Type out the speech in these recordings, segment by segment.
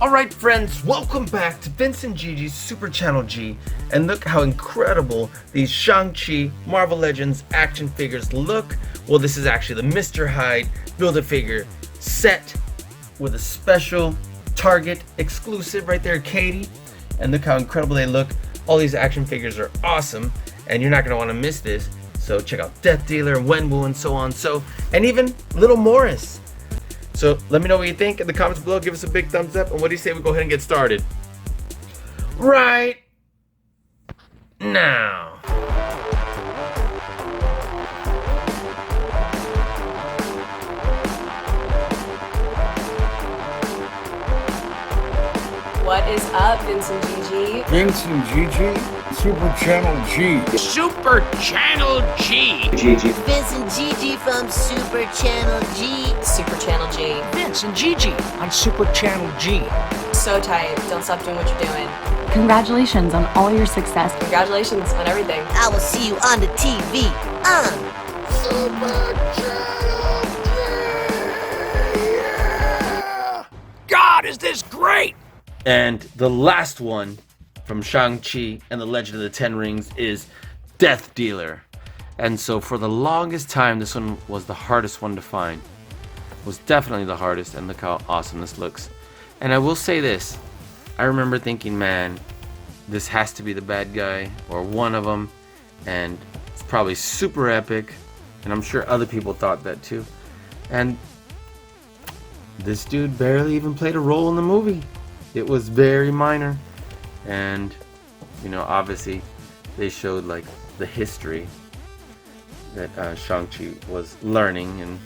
Alright friends, welcome back to Vince and Gigi's Super Channel G, and look how incredible these Shang-Chi Marvel Legends action figures look. Well, this is actually the Mr. Hyde Build-A-Figure set with a special Target exclusive right there, Katie. And look how incredible they look. All these action figures are awesome, and you're not going to want to miss this. So check out Death Dealer, Wenwu, and so on, and even Little Morris. So let me know what you think in the comments below. Give us a big thumbs up. And what do you say we go ahead and get started right now? What is up, Vince and Gigi? Vince and Gigi, Super Channel G. Super Channel G. Gigi. Vince and Gigi from Super Channel G. Super Channel G. Vince and Gigi on Super Channel G. So tight. Don't stop doing what you're doing. Congratulations on all your success. Congratulations on everything. I will see you on the TV on Super Channel G. God, is this great! And the last one from Shang-Chi and the Legend of the Ten Rings is Death Dealer. And so for the longest time, this one was the hardest one to find. It was definitely the hardest, and look how awesome this looks. And I will say this, I remember thinking, man, this has to be the bad guy or one of them, and it's probably super epic, and I'm sure other people thought that too. And this dude barely even played a role in the movie. It was very minor, and you know, obviously they showed like the history that Shang-Chi was learning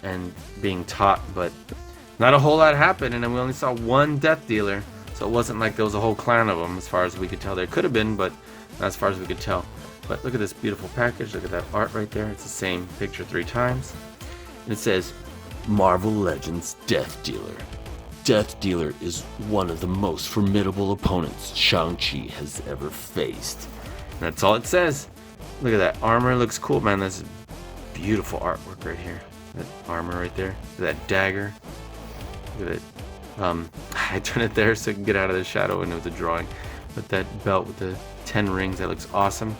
and being taught, but not a whole lot happened, and then we only saw one Death Dealer, so it wasn't like there was a whole clan of them as far as we could tell. There could have been, but not as far as we could tell. But look at this beautiful package, look at that art right there. It's the same picture 3 times, and it says Marvel Legends Death Dealer. Death Dealer is one of the most formidable opponents Shang-Chi has ever faced. And that's all it says. Look at that armor, looks cool, man. That's beautiful artwork right here. That armor right there, that dagger. Look at it. I turn it there so I can get out of the shadow and with the drawing. But that belt with the 10 rings, that looks awesome.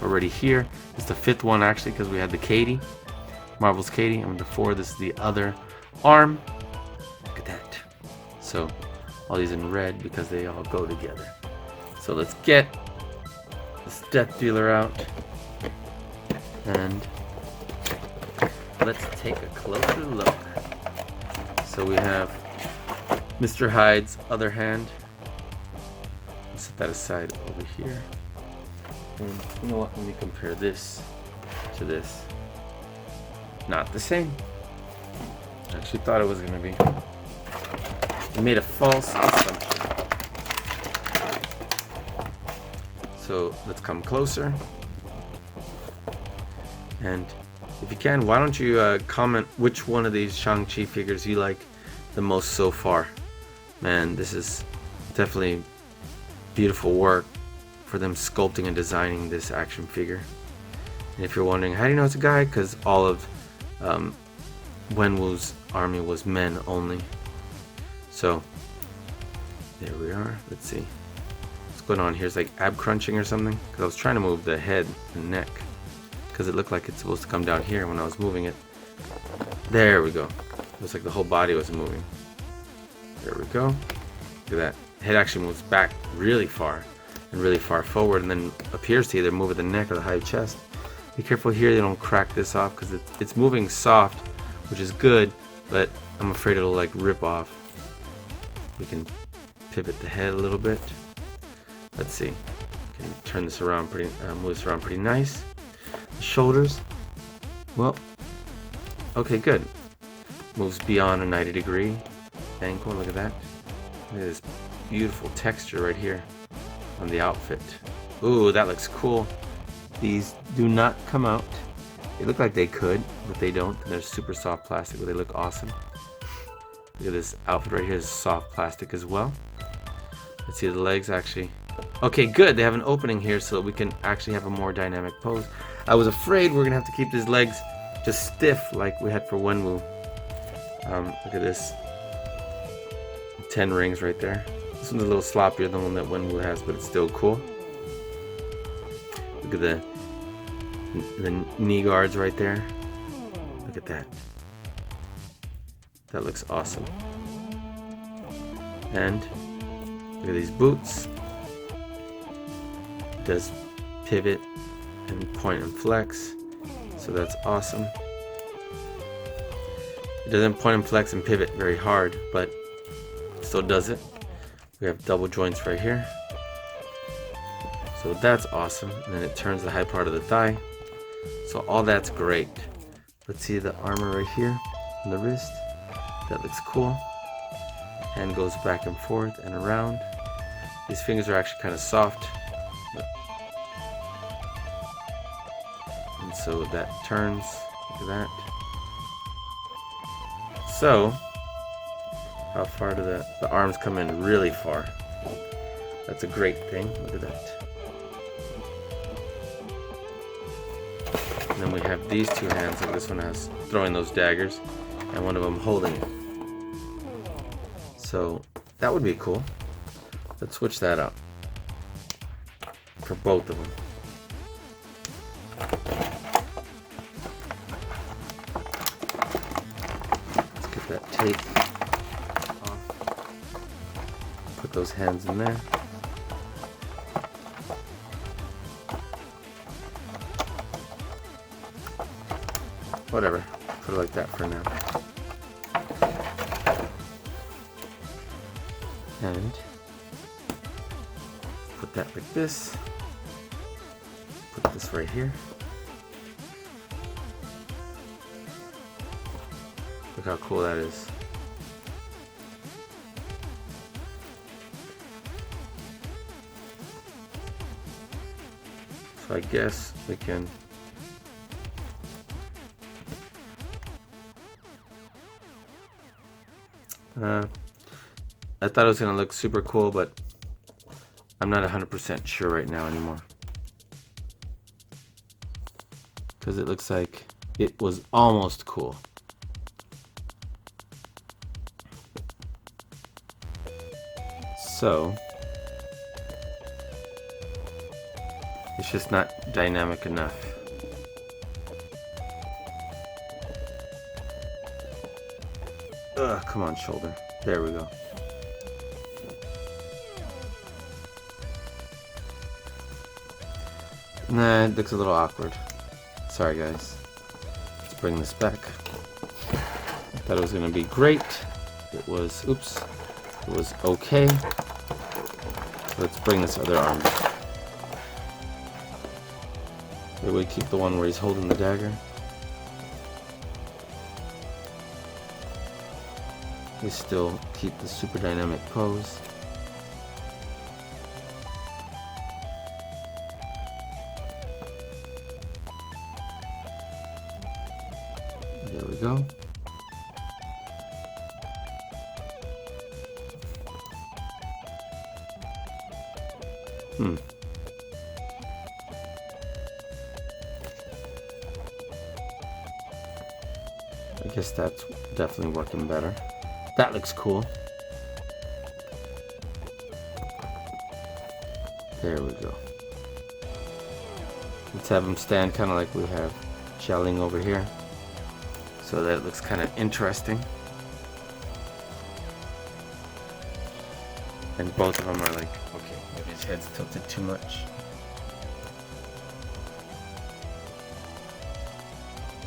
So already here, it's the 5th one actually, because we had the Katie, Marvel's Katie, and before this is the other arm. Look at that. So all these in red because they all go together. So let's get this Death Dealer out and let's take a closer look. So we have Mr. Hyde's other hand. Let's set that aside over here. And you know what? Let me compare this to this. Not the same. I actually thought it was going to be. I made a false assumption. So let's come closer. And if you can, why don't you comment which one of these Shang-Chi figures you like the most so far. Man, this is definitely beautiful work for them sculpting and designing this action figure. And if you're wondering, how do you know it's a guy? Because all of Wenwu's army was men only. So there we are. Let's see what's going on here. Is like ab crunching or something, because I was trying to move the head and neck because it looked like it's supposed to come down here when I was moving it. There we go. It looks like the whole body was moving. There we go. Look at that. Head actually moves back really far and really far forward, and then appears to either move at the neck or the high chest. Be careful here they don't crack this off, because it's moving soft, which is good, but I'm afraid it'll like rip off. We can pivot the head a little bit. Let's see. Can turn this around pretty, move this around pretty nice. The shoulders. Well, okay, good. Moves beyond a 90-degree angle. Look at that. Look at this beautiful texture right here on the outfit. Ooh, that looks cool. These do not come out. They look like they could, but they don't. They're super soft plastic, but they look awesome. Look at this outfit right here is soft plastic as well. Let's see the legs actually. Okay, good. They have an opening here so that we can actually have a more dynamic pose. I was afraid we're gonna have to keep these legs just stiff like we had for Wenwu. Look at this. 10 rings right there. This one's a little sloppier than the one that Winwood has, but it's still cool. Look at the knee guards right there. Look at that. That looks awesome. And look at these boots. It does pivot and point and flex, so that's awesome. It doesn't point and flex and pivot very hard, but it still does it. We have double joints right here, so that's awesome. And then it turns the high part of the thigh, so all that's great. Let's see the armor right here on the wrist. That looks cool. Hand goes back and forth and around. These fingers are actually kind of soft, and so that turns. Look at that. So, how far do the arms come in? Really far. That's a great thing. Look at that. And then we have these two hands, like this one has throwing those daggers, and one of them holding it. So that would be cool. Let's switch that up for both of them. Let's get that tape off. Put those hands in there. Whatever, put it like that for now. And put that like this. Put this right here. Look how cool that is. So I guess we can I thought it was gonna look super cool, but I'm not 100% sure right now anymore, because it looks like it was almost cool. So it's just not dynamic enough. Ugh, come on, shoulder. There we go. Nah, it looks a little awkward. Sorry, guys. Let's bring this back. I thought it was gonna be great. It was, oops. It was okay. Let's bring this other arm back. Maybe we keep the one where he's holding the dagger. We still keep the super dynamic pose. There we go. I guess that's definitely working better. That looks cool. There we go. Let's have him stand kind of like we have Xiaoling over here, so that it looks kind of interesting. And both of them are like, okay, maybe his head's tilted too much.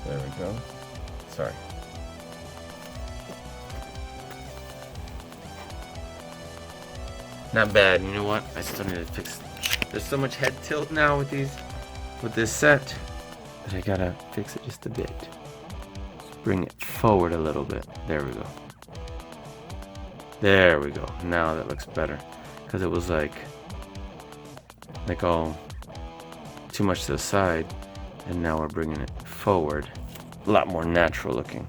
There we go. Sorry. Not bad. You know what? I still need to fix. There's so much head tilt now with this set that I gotta fix it just a bit. Just bring it forward a little bit. There we go. There we go. Now that looks better, because it was like all too much to the side, and now we're bringing it forward. A lot more natural looking.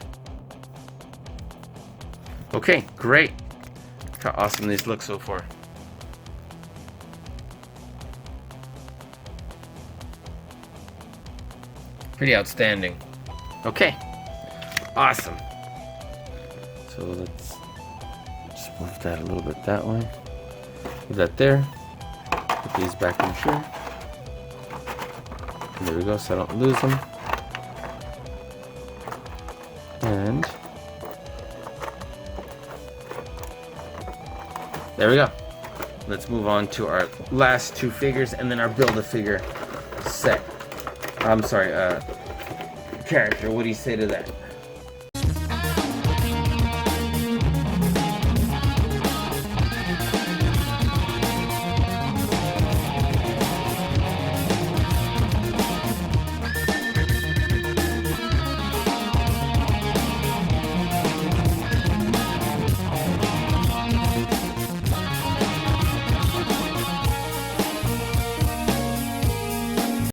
Okay, great. Look how awesome these look so far. Pretty outstanding. Okay, awesome. So let's just Move that a little bit that way. Move that there. Put these back in here. And there we go, so I don't lose them. And there we go. Let's move on to our last two figures and then our Build-A-Figure set. I'm sorry, character. What do you say to that?